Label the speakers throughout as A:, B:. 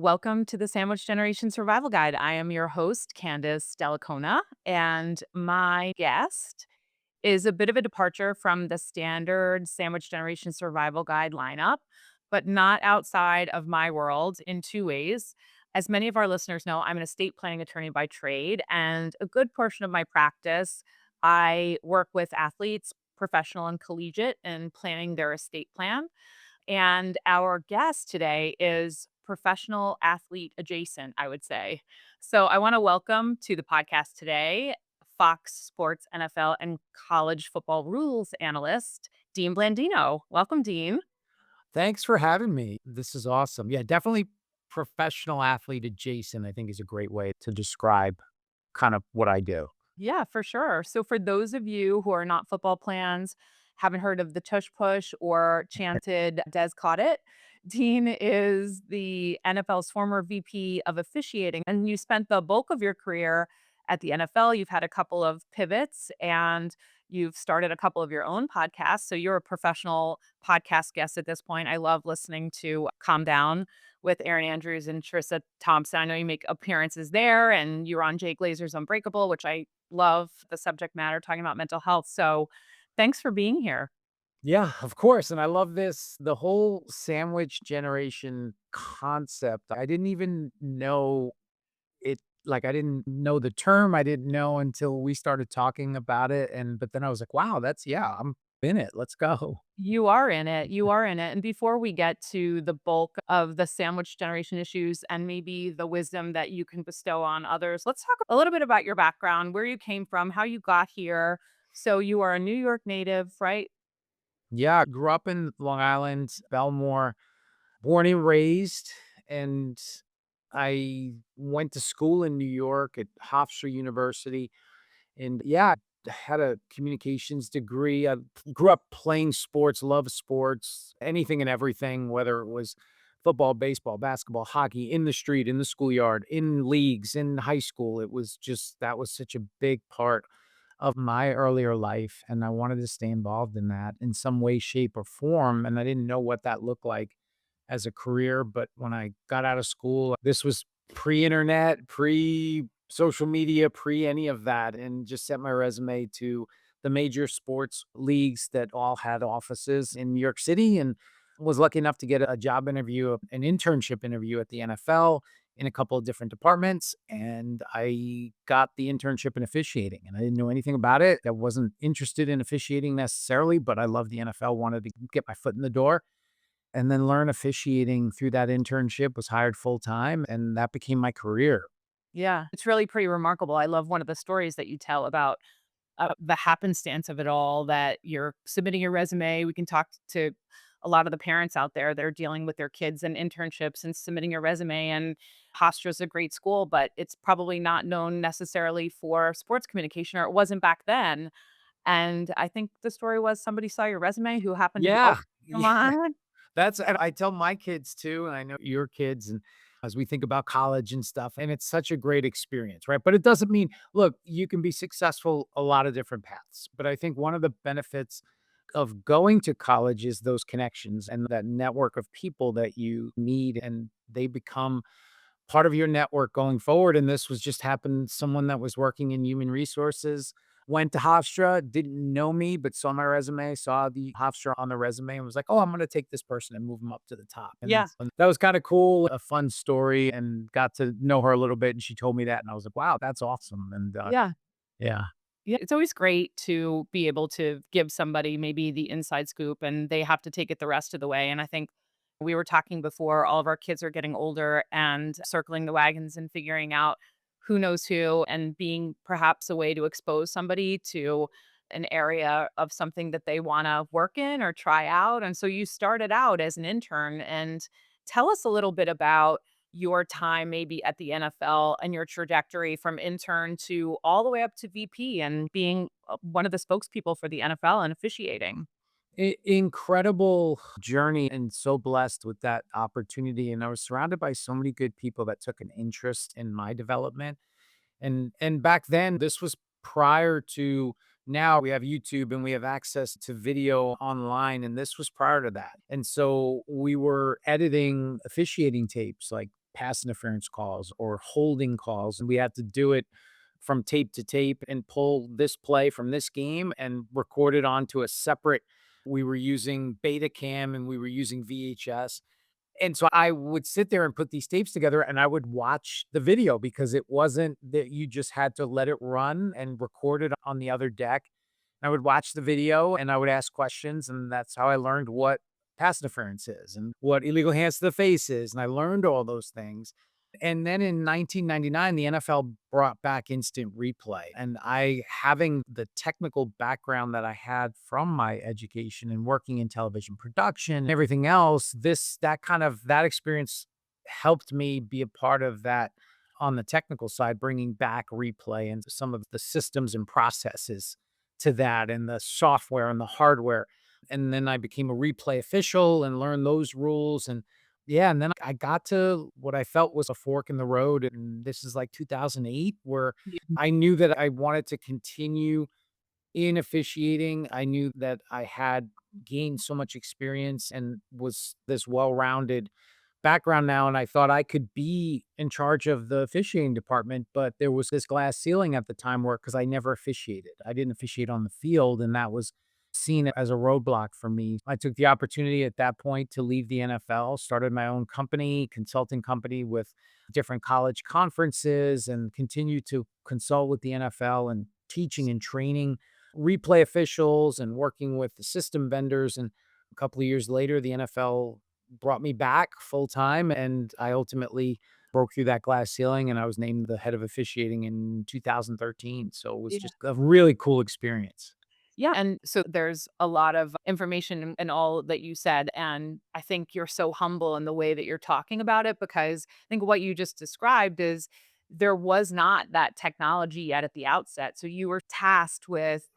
A: Welcome to the Sandwich Generation Survival Guide. I am your host, Candace Dellacona, and my guest is a bit of a departure from the standard Sandwich Generation Survival Guide lineup, but not outside of my world in two ways. As many of our listeners know, I'm an estate planning attorney by trade, and a good portion of my practice, I work with athletes, professional and collegiate, in planning their estate plan. And our guest today is professional athlete adjacent, I would say. So I want to welcome to the podcast today Fox Sports NFL and college football rules analyst, Dean Blandino. Welcome, Dean.
B: Thanks for having me. This is awesome. Yeah, definitely professional athlete adjacent, I think is a great way to describe kind of what I do.
A: Yeah, for sure. So for those of you who are not football plans, haven't heard of the tush push or chanted Des caught it, Dean is the NFL's former VP of officiating, and you spent the bulk of your career at the NFL. You've had a couple of pivots and you've started a couple of your own podcasts. So you're a professional podcast guest at this point. I love listening to Calm Down with Aaron Andrews and Trissa Thompson. I know you make appearances there, and you're on Jay Glazer's Unbreakable, which I love the subject matter, talking about mental health. So thanks for being here.
B: Yeah, of course. And I love this, the whole sandwich generation concept. I didn't even know it, like, I didn't know the term. I didn't know until we started talking about it. But then I was like, wow, yeah, I'm in it. Let's go.
A: You are in it. You are in it. And before we get to the bulk of the sandwich generation issues and maybe the wisdom that you can bestow on others, let's talk a little bit about your background, where you came from, how you got here. So you are a New York native, right?
B: Yeah, grew up in Long Island, Belmore, born and raised. And I went to school in New York at Hofstra University. And yeah, I had a communications degree. I grew up playing sports, love sports, anything and everything, whether it was football, baseball, basketball, hockey, in the street, in the schoolyard, in leagues, in high school. It was just, that was such a big part of my earlier life. And I wanted to stay involved in that in some way, shape, or form. And I didn't know what that looked like as a career. But when I got out of school, this was pre-internet, pre-social media, pre any of that, and just sent my resume to the major sports leagues that all had offices in New York City, and was lucky enough to get a job interview, an internship interview at the NFL in a couple of different departments. And I got the internship in officiating, and I didn't know anything about it. I wasn't interested in officiating necessarily, but I loved the NFL, wanted to get my foot in the door and then learn officiating through that internship, was hired full time, and that became my career.
A: Yeah, it's really pretty remarkable. I love one of the stories that you tell about the happenstance of it all, that you're submitting your resume. We can talk to a lot of the parents out there that are dealing with their kids and internships and submitting your resume. And Hofstra is a great school, but it's probably not known necessarily for sports communication, or it wasn't back then. And I think the story was somebody saw your resume who happened to be, oh,
B: Yeah,
A: come
B: yeah.
A: on.
B: That's and I tell my kids too, and I know your kids, and as we think about college and stuff, and it's such a great experience, right? But it doesn't mean, look, you can be successful a lot of different paths. But I think one of the benefits of going to college is those connections and that network of people that you meet, and they become part of your network going forward. And this was just happened. Someone that was working in human resources went to Hofstra, didn't know me, but saw my resume, saw the Hofstra on the resume, and was like, "Oh, I'm going to take this person and move them up to the top."
A: Yeah.
B: And that was kind of cool, a fun story, and got to know her a little bit. And she told me that, and I was like, "Wow, that's awesome." And
A: Yeah.
B: yeah,
A: Yeah, it's always great to be able to give somebody maybe the inside scoop and they have to take it the rest of the way. And I think we were talking before, all of our kids are getting older and circling the wagons and figuring out who knows who, and being perhaps a way to expose somebody to an area of something that they want to work in or try out. And so you started out as an intern, and tell us a little bit about your time maybe at the NFL and your trajectory from intern to all the way up to VP and being one of the spokespeople for the NFL and officiating.
B: incredible journey, and so blessed with that opportunity. And I was surrounded by so many good people that took an interest in my development. And back then, this was prior to, now we have YouTube and we have access to video online, and this was prior to that. And so we were editing officiating tapes, like pass interference calls or holding calls, and we had to do it from tape to tape and pull this play from this game and record it onto a separate. We were using Betacam and we were using VHS, and so I would sit there and put these tapes together and I would watch the video because it wasn't that you just had to let it run and record it on the other deck. I would watch the video and I would ask questions, and that's how I learned what pass interference is and what illegal hands to the face is. And I learned all those things. And then in 1999, the NFL brought back instant replay. And I, having the technical background that I had from my education and working in television production and everything else, that experience helped me be a part of that on the technical side, bringing back replay and some of the systems and processes to that and the software and the hardware. And then I became a replay official and learned those rules. And yeah, and then I got to what I felt was a fork in the road, and this is like 2008, where
A: Yeah.
B: I knew that I wanted to continue in officiating. I knew that I had gained so much experience and was this well-rounded background now, and I thought I could be in charge of the officiating department, but there was this glass ceiling at the time where because I never officiated. I didn't officiate on the field, and that was seen as a roadblock for me. I took the opportunity at that point to leave the NFL, started my own company, consulting company with different college conferences, and continued to consult with the NFL and teaching and training replay officials and working with the system vendors. And a couple of years later, the NFL brought me back full time, and I ultimately broke through that glass ceiling, and I was named the head of officiating in 2013. So it was just a really cool experience.
A: Yeah. And so there's a lot of information in all that you said. And I think you're so humble in the way that you're talking about it, because I think what you just described is there was not that technology yet at the outset. So you were tasked with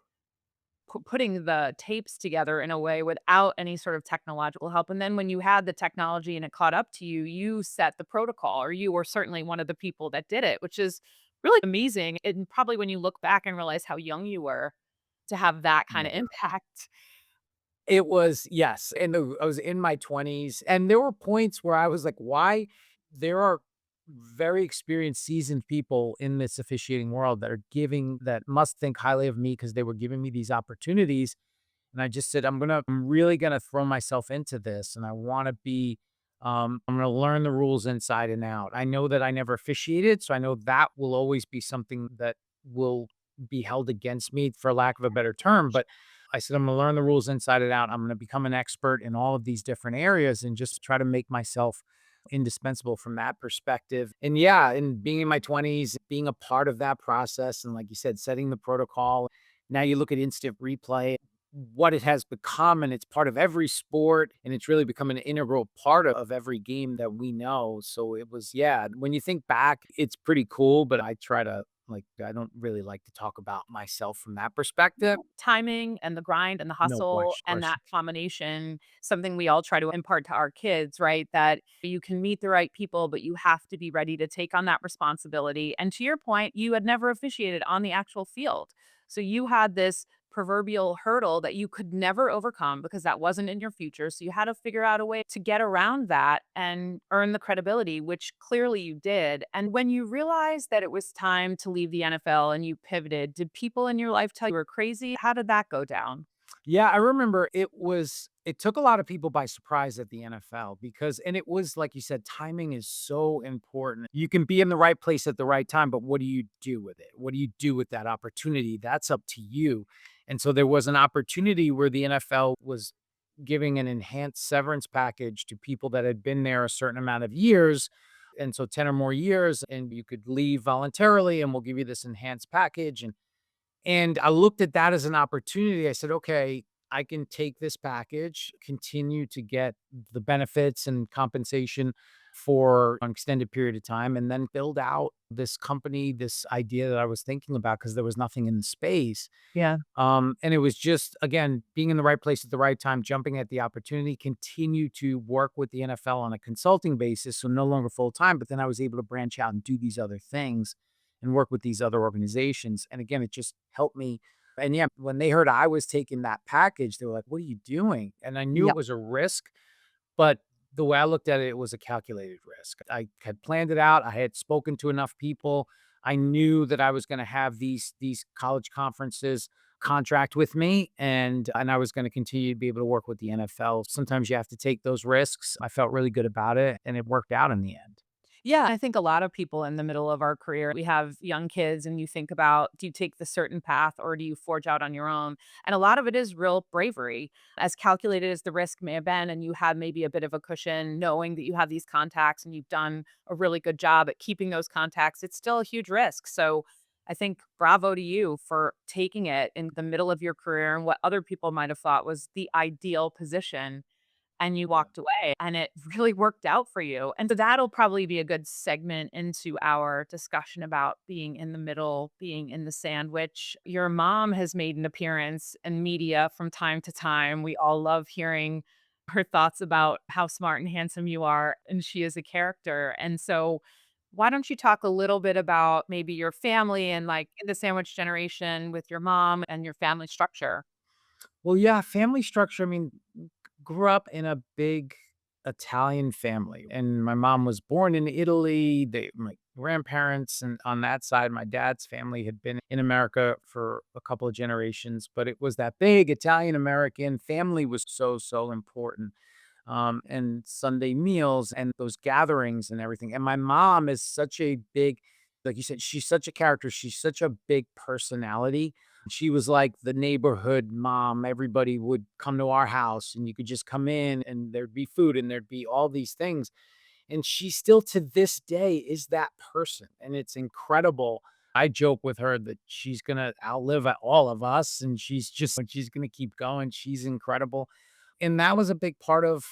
A: putting the tapes together in a way without any sort of technological help. And then when you had the technology and it caught up to you, you set the protocol, or you were certainly one of the people that did it, which is really amazing. And probably when you look back and realize how young you were to have that kind of impact.
B: It was yes, and I was in my 20s, and there were points where I was like, "Why?" There are very experienced, seasoned people in this officiating world that must think highly of me because they were giving me these opportunities, and I just said, I'm really gonna throw myself into this, and I wanna be, I'm gonna learn the rules inside and out." I know that I never officiated, so I know that will always be something that will be held against me, for lack of a better term, but I said, "I'm gonna learn the rules inside and out. I'm gonna become an expert in all of these different areas and just try to make myself indispensable from that perspective." And yeah, and being in my 20s, being a part of that process, and like you said, setting the protocol. Now you look at instant replay, what it has become, and it's part of every sport, and it's really become an integral part of every game that we know. So it was, yeah, when you think back, it's pretty cool, but I try to, like, I don't really like to talk about myself from that perspective.
A: Timing and the grind and the
B: No
A: hustle and that
B: question.
A: combination, something we all try to impart to our kids, right? That you can meet the right people, but you have to be ready to take on that responsibility. And to your point, you had never officiated on the actual field. So you had this proverbial hurdle that you could never overcome because that wasn't in your future. So you had to figure out a way to get around that and earn the credibility, which clearly you did. And when you realized that it was time to leave the NFL and you pivoted, did people in your life tell you were crazy? How did that go down?
B: Yeah, I remember it took a lot of people by surprise at the NFL because, and it was like you said, timing is so important. You can be in the right place at the right time, but what do you do with it? What do you do with that opportunity? That's up to you. And so there was an opportunity where the NFL was giving an enhanced severance package to people that had been there a certain amount of years. And so 10 or more years, and you could leave voluntarily, and we'll give you this enhanced package. And I looked at that as an opportunity. I said, "Okay, I can take this package, continue to get the benefits and compensation for an extended period of time, and then build out this company, this idea that I was thinking about because there was nothing in the space."
A: Yeah.
B: And it was just, again, being in the right place at the right time, jumping at the opportunity, continue to work with the NFL on a consulting basis. So no longer full time, but then I was able to branch out and do these other things and work with these other organizations. And again, it just helped me. And yeah, when they heard I was taking that package, they were like, "What are you doing?" And I knew
A: Yeah.
B: it was a risk, but The way I looked at it, it was a calculated risk. I had planned it out. I had spoken to enough people. I knew that I was gonna have these college conferences contract with me, and I was gonna continue to be able to work with the NFL. Sometimes you have to take those risks. I felt really good about it, and it worked out in the end.
A: Yeah, I think a lot of people in the middle of our career, we have young kids and you think about, do you take the certain path or do you forge out on your own? And a lot of it is real bravery. As calculated as the risk may have been, and you had maybe a bit of a cushion knowing that you have these contacts and you've done a really good job at keeping those contacts, it's still a huge risk. So I think bravo to you for taking it in the middle of your career and what other people might have thought was the ideal position, and you
B: Yeah.
A: walked away and it really worked out for you. And so that'll probably be a good segment into our discussion about being in the middle, being in the sandwich. Your mom has made an appearance in media from time to time. We all love hearing her thoughts about how smart and handsome you are, and she is a character. And so why don't you talk a little bit about maybe your family and like the sandwich generation with your mom and your family structure?
B: Well, yeah, family structure, I mean, grew up in a big Italian family, and my mom was born in Italy. My grandparents and on that side, my dad's family had been in America for a couple of generations, but it was that big Italian American family was so important, and Sunday meals and those gatherings and everything. And my mom is such a big, like you said, she's such a character. She's such a big personality. She was like the neighborhood mom. Everybody would come to our house and you could just come in and there'd be food and there'd be all these things. And she still to this day is that person. And it's incredible. I joke with her that she's going to outlive all of us and she's going to keep going. She's incredible. And that was a big part of,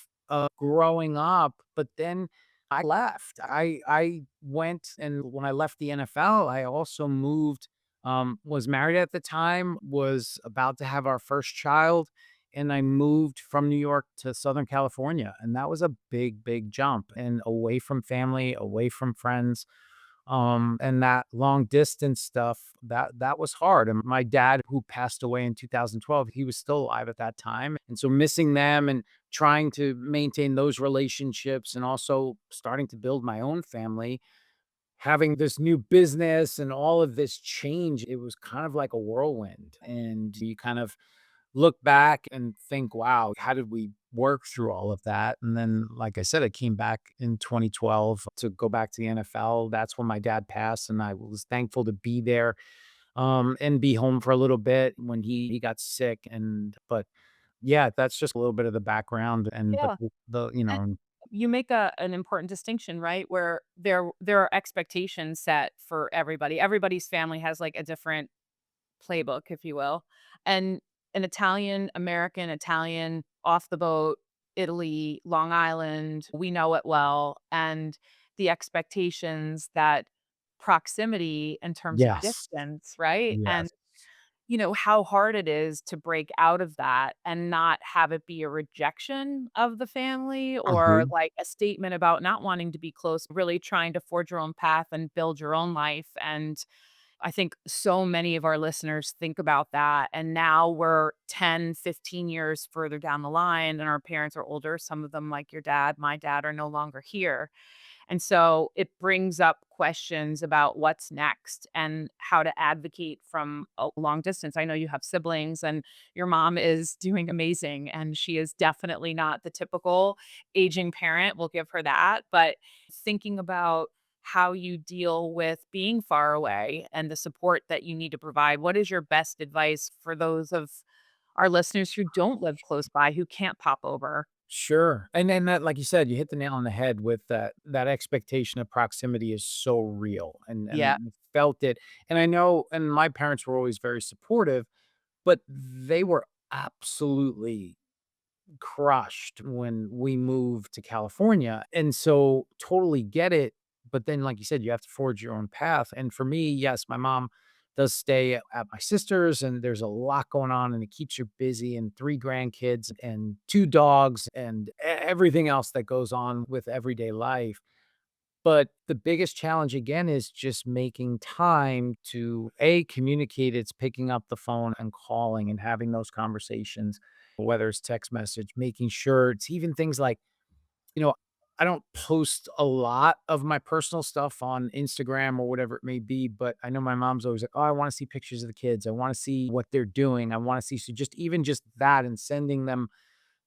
B: growing up, but then I left. I went and when I left the NFL, I also moved, was married at the time, was about to have our first child, and I moved from New York to Southern California, and that was a big jump, and away from family, away from friends. And that long distance stuff, that was hard. And my dad, who passed away in 2012, he was still alive at that time. And so missing them and trying to maintain those relationships and also starting to build my own family, having this new business and all of this change, it was kind of like a whirlwind. And you kind of look back and think, wow, how did we work through all of that? And then, like I said, I came back in 2012 to go back to the NFL. That's when my dad passed, and I was thankful to be there, and be home for a little bit when he got sick. And but yeah, that's just a little bit of the background. And but
A: Yeah.
B: the
A: And you make an important distinction, right? Where there are expectations set for everybody. Everybody's family has like a different playbook, if you will. And an Italian American, Italian off the boat, Italy, Long Island, we know it well. And the expectations that proximity in terms of
B: yes,
A: distance, right? And
B: yes,
A: how hard it is to break out of that and not have it be a rejection of the family or
B: mhm,
A: like a statement about not wanting to be close, really trying to forge your own path and build your own life. And I think so many of our listeners think about that. And now we're 10, 15 years further down the line and our parents are older. Some of them, like your dad, my dad, are no longer here. And so it brings up questions about what's next and how to advocate from a long distance. I know you have siblings and your mom is doing amazing and she is definitely not the typical aging parent. We'll give her that. But thinking about how you deal with being far away and the support that you need to provide, what is your best advice for those of our listeners who don't live close by, who can't pop over?
B: sure. And then that, like you said, you hit the nail on the head with that expectation of proximity is so real, and
A: Yeah.
B: I felt it. And I know, and my parents were always very supportive, but they were absolutely crushed when we moved to California, and so totally get it, but then, like you said, you have to forge your own path, and for me, yes, my mom does stay at my sister's, and there's a lot going on, and it keeps you busy, and 3 grandkids, and 2 dogs, and everything else that goes on with everyday life. But the biggest challenge again is just making time to A, communicate. It's picking up the phone and calling and having those conversations, whether it's text message, making sure it's even things like You know, I don't post a lot of my personal stuff on Instagram or whatever it may be, but I know my mom's always like, "Oh, I wanna see pictures of the kids. I wanna see what they're doing. I wanna see," so just even just that and sending them,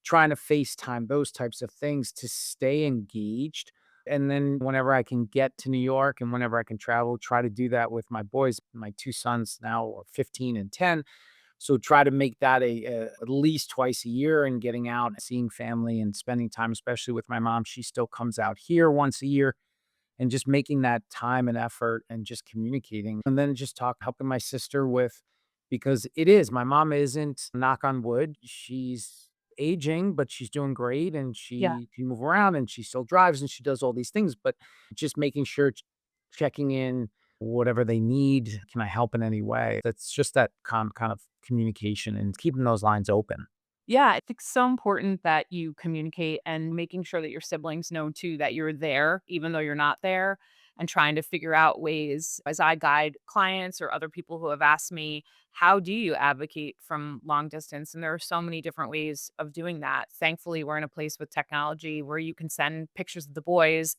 B: trying to FaceTime, those types of things to stay engaged. And then whenever I can get to New York and whenever I can travel, try to do that with my boys. My 2 sons now are 15 and 10. So try to make that at least twice a year and getting out and seeing family and spending time, especially with my mom. She still comes out here once a year and just making that time and effort and just communicating. And then just helping my sister with, because it is, my mom isn't, knock on wood, she's aging, but she's doing great and
A: Yeah.
B: she can move around and she still drives and she does all these things, but just making sure, checking in, whatever they need. Can I help in any way? That's just that kind of communication and keeping those lines open.
A: Yeah, I think it's so important that you communicate and making sure that your siblings know too that you're there, even though you're not there, and trying to figure out ways as I guide clients or other people who have asked me, how do you advocate from long distance? And there are so many different ways of doing that. Thankfully, we're in a place with technology where you can send pictures of the boys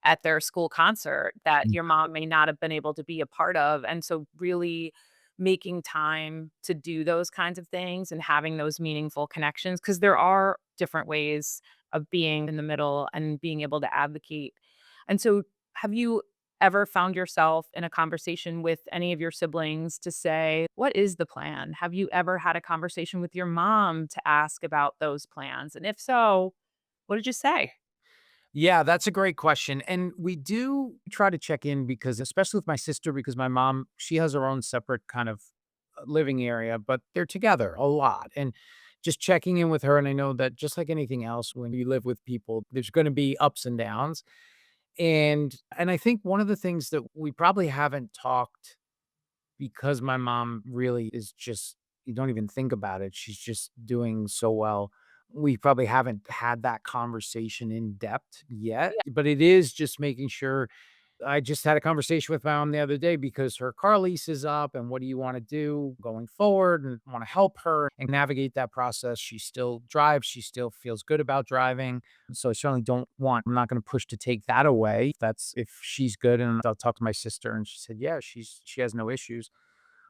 A: at their school concert that
B: Mm.
A: your mom may not have been able to be a part of. And so, really, making time to do those kinds of things and having those meaningful connections, because there are different ways of being in the middle and being able to advocate. And so, have you ever found yourself in a conversation with any of your siblings to say, "What is the plan?" Have you ever had a conversation with your mom to ask about those plans? And if so, what did you say?
B: Yeah, that's a great question. And we do try to check in because, especially with my sister, because my mom, she has her own separate kind of living area, but they're together a lot. And just checking in with her. And I know that just like anything else, when you live with people, there's going to be ups and downs. And I think one of the things that we probably haven't talked, because my mom really is just, you don't even think about it. She's just doing so well. We probably haven't had that conversation in depth yet, but it is just making sure. I just had a conversation with my mom the other day because her car lease is up and what do you want to do going forward, and want to help her and navigate that process. She still drives. She still feels good about driving. So I certainly I'm not going to push to take that away. That's if she's good. And I'll talk to my sister and she said, yeah, she has no issues.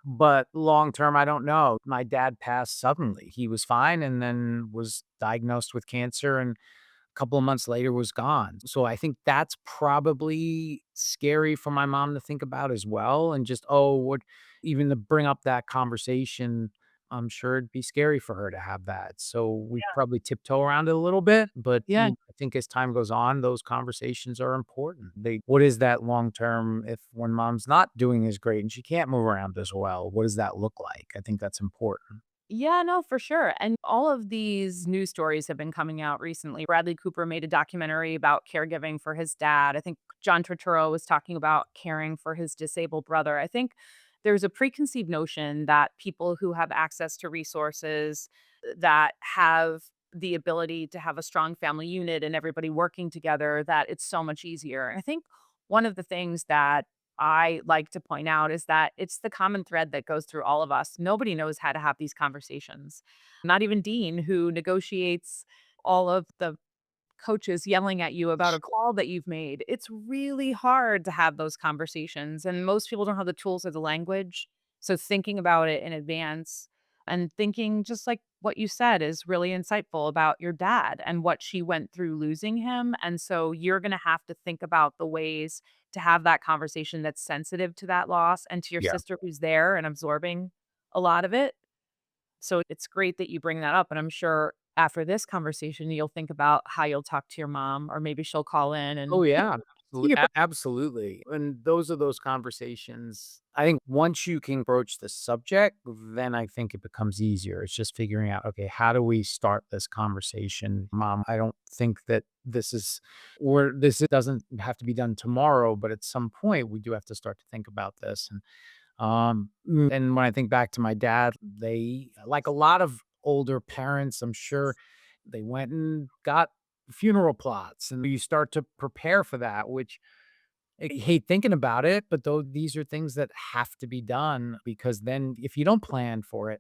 B: But long term, I don't know. My dad passed suddenly. He was fine and then was diagnosed with cancer and a couple of months later was gone. So I think that's probably scary for my mom to think about as well. And just, oh, what, even to bring up that conversation, I'm sure it'd be scary for her to have that. So we probably tiptoe around it a little bit. But
A: Yeah.
B: I think as time goes on, those conversations are important. What is that long term, if when mom's not doing as great and she can't move around as well, what does that look like? I think that's important.
A: Yeah, no, for sure. And all of these news stories have been coming out recently. Bradley Cooper made a documentary about caregiving for his dad. I think John Turturro was talking about caring for his disabled brother. I think there's a preconceived notion that people who have access to resources that have the ability to have a strong family unit and everybody working together, that it's so much easier. And I think one of the things that I like to point out is that it's the common thread that goes through all of us. Nobody knows how to have these conversations. Not even Dean, who negotiates all of the coaches yelling at you about a call that you've made. It's really hard to have those conversations, and most people don't have the tools or the language. So thinking about it in advance and thinking just like what you said is really insightful about your dad and what she went through losing him. And so you're going to have to think about the ways to have that conversation that's sensitive to that loss and to your
B: Yeah.
A: sister who's there and absorbing a lot of it. So it's great that you bring that up, and I'm sure after this conversation, you'll think about how you'll talk to your mom, or maybe she'll call in
B: Oh,
A: and
B: yeah.
A: hear.
B: Absolutely. And those are those conversations. I think once you can broach the subject, then I think it becomes easier. It's just figuring out, okay, how do we start this conversation? Mom, I don't think that this doesn't have to be done tomorrow, but at some point we do have to start to think about this. And when I think back to my dad, they, like a lot of older parents, I'm sure they went and got funeral plots and you start to prepare for that, which I hate thinking about it, but though these are things that have to be done because then if you don't plan for it,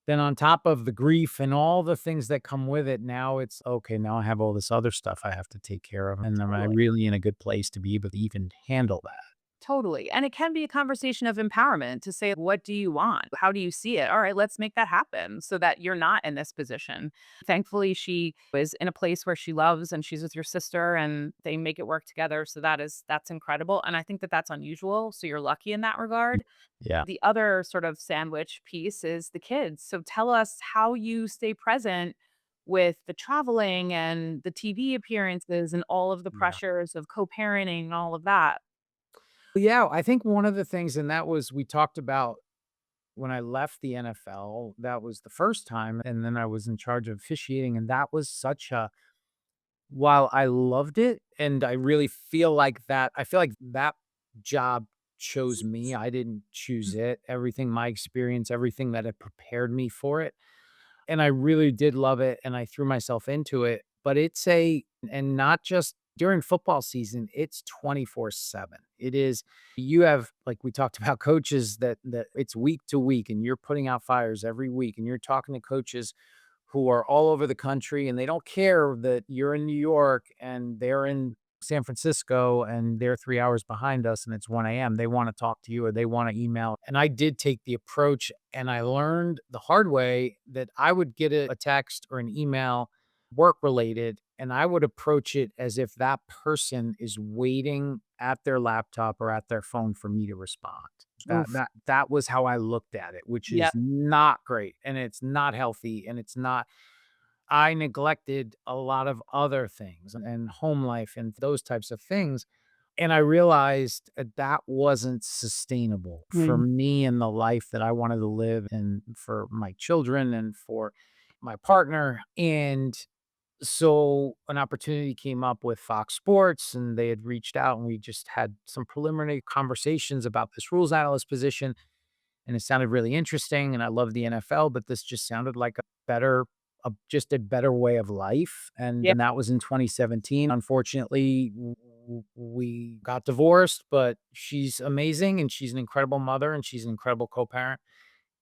B: Then on top of the grief and all the things that come with it, now it's, "Okay, now I have all this other stuff I have to take care of, and am I
A: Totally.
B: really in a good place to be able to even handle that?"
A: Totally. And it can be a conversation of empowerment to say, what do you want? How do you see it? All right, let's make that happen so that you're not in this position. Thankfully, she is in a place where she loves and she's with your sister and they make it work together. So that's incredible. And I think that that's unusual. So you're lucky in that regard.
B: Yeah.
A: The other sort of sandwich piece is the kids. So tell us how you stay present with the traveling and the TV appearances and all of the
B: Yeah.
A: pressures of co-parenting and all of that.
B: Yeah, I think one of the things, and that was we talked about when I left the NFL, that was the first time, and then I was in charge of officiating, and that was such a while I loved it, and I really feel like that I feel like that job chose me, I didn't choose it. Everything my experience, everything that had prepared me for it, and I really did love it, and I threw myself into it, but it's a and not just during football season, it's 24/7. It is you have like we talked about coaches that it's week to week, and you're putting out fires every week, and you're talking to coaches who are all over the country, and they don't care that you're in New York and they're in San Francisco and they're 3 hours behind us and it's 1 AM. They wanna talk to you or they wanna email. And I did take the approach, and I learned the hard way that I would get a text or an email work related, and I would approach it as if that person is waiting at their laptop or at their phone for me to respond.
A: Oof.
B: That was how I looked at it, which is
A: Yep.
B: not great, and it's not healthy, and it's not I neglected a lot of other things and home life and those types of things, and I realized that that wasn't sustainable for
A: Mm.
B: me and the life that I wanted to live and for my children and for my partner, and so an opportunity came up with Fox Sports, and they had reached out, and we just had some preliminary conversations about this rules analyst position, and it sounded really interesting, and I love the NFL, but this just sounded like a better just a better way of life, and
A: Yeah.
B: then that was in 2017. Unfortunately, we got divorced, but she's amazing, and she's an incredible mother, and she's an incredible co-parent,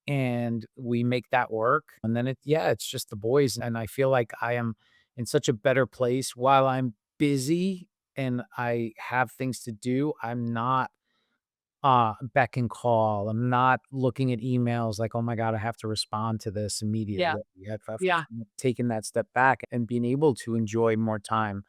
B: and we make that work, and then it's just the boys, and I feel like I am in such a better place while I'm busy and I have things to do, I'm not beck and call. I'm not looking at emails like, "Oh my god, I have to respond to this
A: Yeah.
B: immediately." I've
A: Yeah.
B: kind of taken that step back and being able to enjoy more time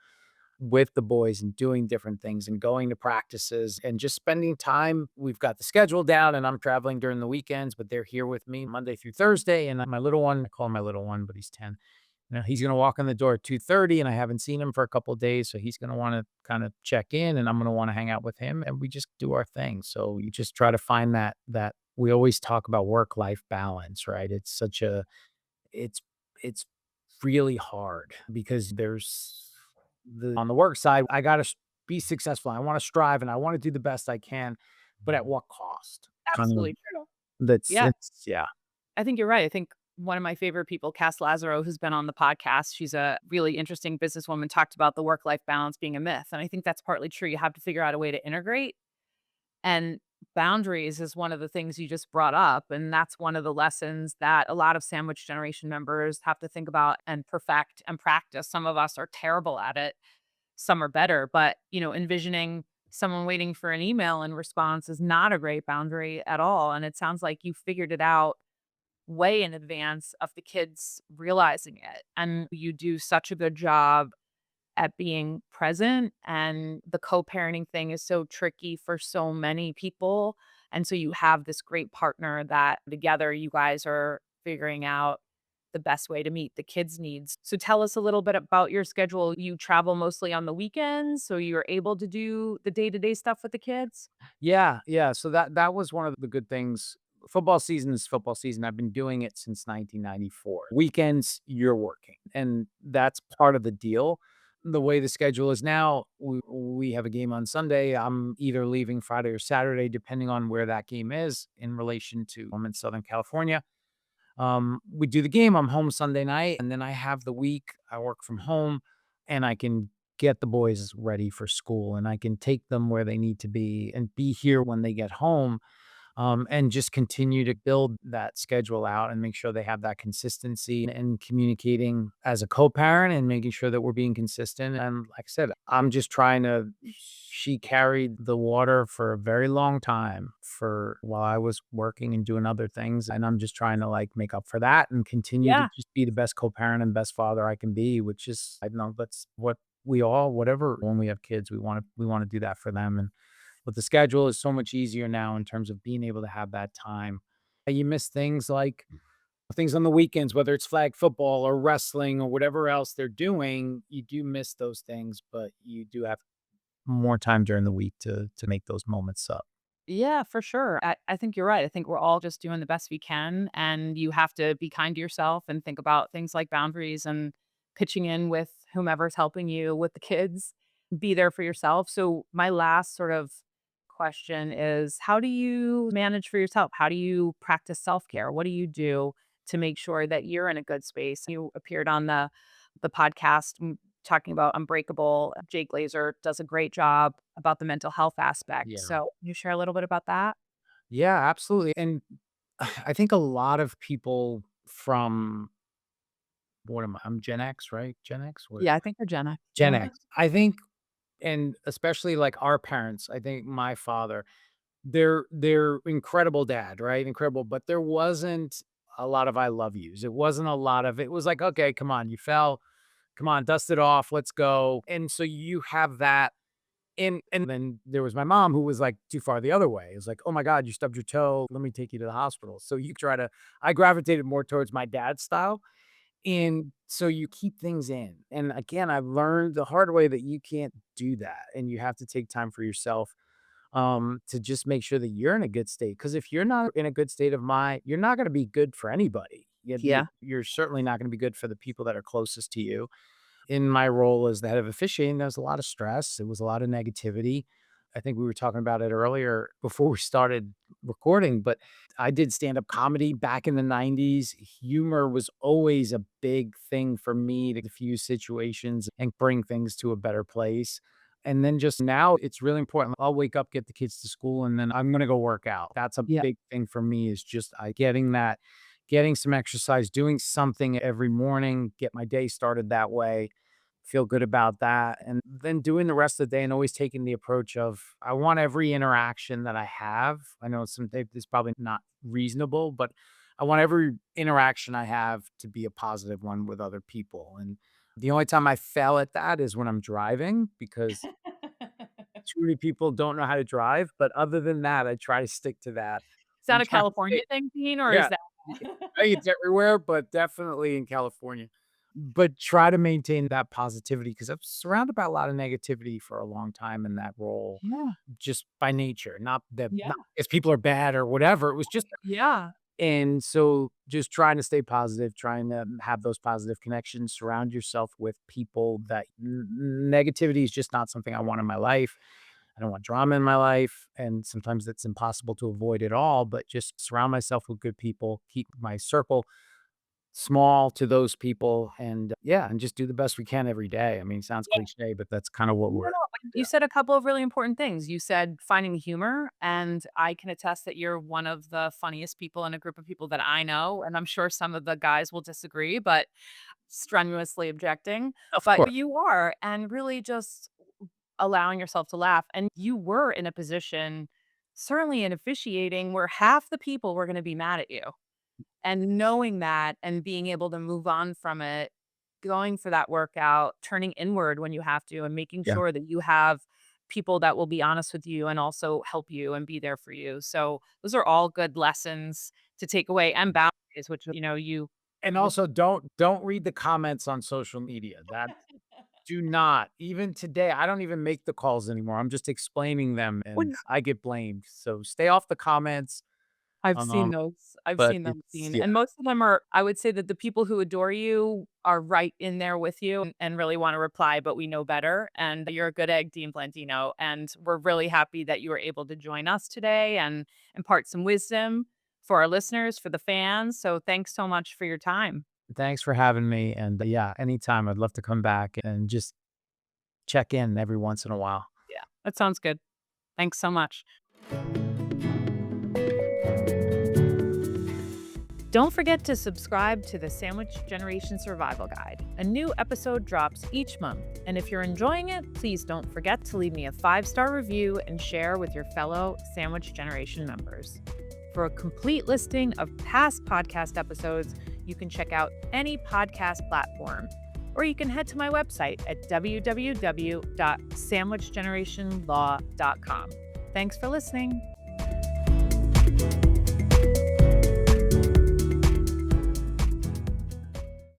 B: with the boys and doing different things and going to practices and just spending time. We've got the schedule down and I'm traveling during the weekends, but they're here with me Monday through Thursday. And my little one, I call him my little one, but he's 10. He's gonna walk in the door at 2:30, and I haven't seen him for a couple of days, so he's gonna wanna kinda check in, and I'm gonna wanna hang out with him, and we just do our thing. So you just try to find that we always talk about work-life balance, right? It's it's really hard because there's the on the work side, I gotta be successful. I wanna strive, and I wanna do the best I can, but at what cost? Kind of
A: Absolutely true.
B: that's
A: Yeah.
B: it's yeah.
A: I think you're right. I think one of my favorite people, Cass Lazaro, who's been on the podcast, she's a really interesting businesswoman, talked about the work-life balance being a myth. And I think that's partly true. You have to figure out a way to integrate. And boundaries is one of the things you just brought up. And that's one of the lessons that a lot of sandwich generation members have to think about and perfect and practice. Some of us are terrible at it, some are better. But, envisioning someone waiting for an email in response is not a great boundary at all. And it sounds like you figured it out way in advance of the kids realizing it. And you do such a good job at being present. And the co parenting thing is so tricky for so many people. And so you have this great partner that together you guys are figuring out the best way to meet the kids' needs. So tell us a little bit about your schedule. You travel mostly on the weekends, so you're able to do the day to day stuff with the kids?
B: Yeah, yeah, so that was one of the good things. Football season is football season. I've been doing it since 1994. Weekends, you're working, and that's part of the deal. The way the schedule is now, we have a game on Sunday. I'm either leaving Friday or Saturday, depending on where that game is in relation to I'm in Southern California. We do the game, I'm home Sunday night, and then I have the week, I work from home, and I can get the boys ready for school, and I can take them where they need to be and be here when they get home. and just continue to build that schedule out and make sure they have that consistency and communicating as a co-parent and making sure that we're being consistent. And like I said, I'm just trying to, she carried the water for a very long time for while I was working and doing other things. And I'm just trying to like make up for that and continue to
A: Yeah.
B: just be the best co-parent and best father I can be, which is, I don't know, that's what we all, whatever, when we have kids, we want to do that for them. And but the schedule is so much easier now in terms of being able to have that time. You miss things like things on the weekends, whether it's flag football or wrestling or whatever else they're doing, you do miss those things, but you do have more time during the week to make those moments up.
A: Yeah, for sure. I think you're right. I think we're all just doing the best we can, and you have to be kind to yourself and think about things like boundaries and pitching in with whomever's helping you with the kids. Be there for yourself. So, my last sort of question is how do you manage for yourself? How do you practice self care? What do you do to make sure that you're in a good space? You appeared on the podcast talking about Unbreakable. Jake Glazer does a great job about the mental health aspect.
B: Yeah.
A: So, can you share a little bit about that?
B: Yeah, absolutely. And I think a lot of people from what am I? I'm Gen X, right? Gen X? What?
A: Yeah, I think for Jenna.
B: Gen
A: Yeah.
B: X. I think, and especially like our parents, I think my father, they're incredible dad, right? Incredible, but there wasn't a lot of I love yous. It wasn't a lot of it was like, "Okay, come on, you fell. Come on, dust it off. Let's go." And so you have that and then there was my mom who was like too far the other way. It's like, "Oh my god, you stubbed your toe. Let me take you to the hospital." So you try to I gravitated more towards my dad's style. And so you keep things in. And again, I've learned the hard way that you can't do that and you have to take time for yourself to just make sure that you're in a good state. Because if you're not in a good state of mind, you're not going to be good for anybody.
A: Yeah.
B: You're certainly not going to be good for the people that are closest to you. In my role as the head of officiating, there was a lot of stress. It was a lot of negativity. I think we were talking about it earlier before we started recording, but I did stand up comedy back in the 90s. Humor was always a big thing for me to diffuse situations and bring things to a better place. And then just now, it's really important. I'll wake up, get the kids to school, and then I'm going to go work out. That's a
A: Yeah.
B: big thing for me is just getting that, getting some exercise, doing something every morning, get my day started that way, feel good about that. And then doing the rest of the day and always taking the approach of I want every interaction that I have. I know some it's probably not reasonable, but I want every interaction I have to be a positive one with other people. And the only time I fail at that is when I'm driving because too many people don't know how to drive. But other than that, I try to stick to that
A: Is that
B: and
A: a
B: try to
A: California
B: stay.
A: thing, Dean, or is
B: Yeah,
A: that
B: I think it's everywhere, but definitely in California. But try to maintain that positivity because I've surrounded by a lot of negativity for a long time in that role,
A: Yeah.
B: just by nature,
A: Yeah.
B: not because people are bad or whatever. It was just
A: Yeah.
B: and so just trying to stay positive, trying to have those positive connections, surround yourself with people that negativity is just not something I want in my life. I don't want drama in my life. And sometimes it's impossible to avoid it all, but just surround myself with good people, keep my circle small to those people. And yeah, and just do the best we can every day. I mean, it sounds cliche, but that's kind of what
A: No,
B: we're,
A: no, and
B: yeah.
A: you said a couple of really important things. You said finding humor, and I can attest that you're one of the funniest people in a group of people that I know, and I'm sure some of the guys will disagree, but strenuously objecting,
B: Of
A: but
B: course.
A: you are, and really just allowing yourself to laugh, and you were in a position, certainly in officiating, where half the people were gonna be mad at you. And knowing that and being able to move on from it, going for that workout, turning inward when you have to, and making
B: Yeah.
A: sure that you have people that will be honest with you and also help you and be there for you. So those are all good lessons to take away and boundaries, which, you
B: And
A: were
B: also don't read the comments on social media. That do not. Even today, I don't even make the calls anymore. I'm just explaining them and
A: would
B: I get blamed. So stay off the comments.
A: I've seen
B: Um,
A: those. I've
B: but
A: seen them,
B: it's
A: seen,
B: yeah.
A: and most of them are I would say that the people who adore you are right in there with you and really wanna reply, but we know better, and you're a good egg, Dean Blandino, and we're really happy that you were able to join us today and impart some wisdom for our listeners, for the fans, so thanks so much for your time.
B: Thanks for having me. And yeah, anytime I'd love to come back and just check in every once in a while.
A: Yeah, that sounds good. Thanks so much. Don't forget to subscribe to the Sandwich Generation Survival Guide. A new episode drops each month. And if you're enjoying it, please don't forget to leave me a 5-star review and share with your fellow Sandwich Generation members. For a complete listing of past podcast episodes, you can check out any podcast platform, or you can head to my website at www.sandwichgenerationlaw.com. Thanks for listening.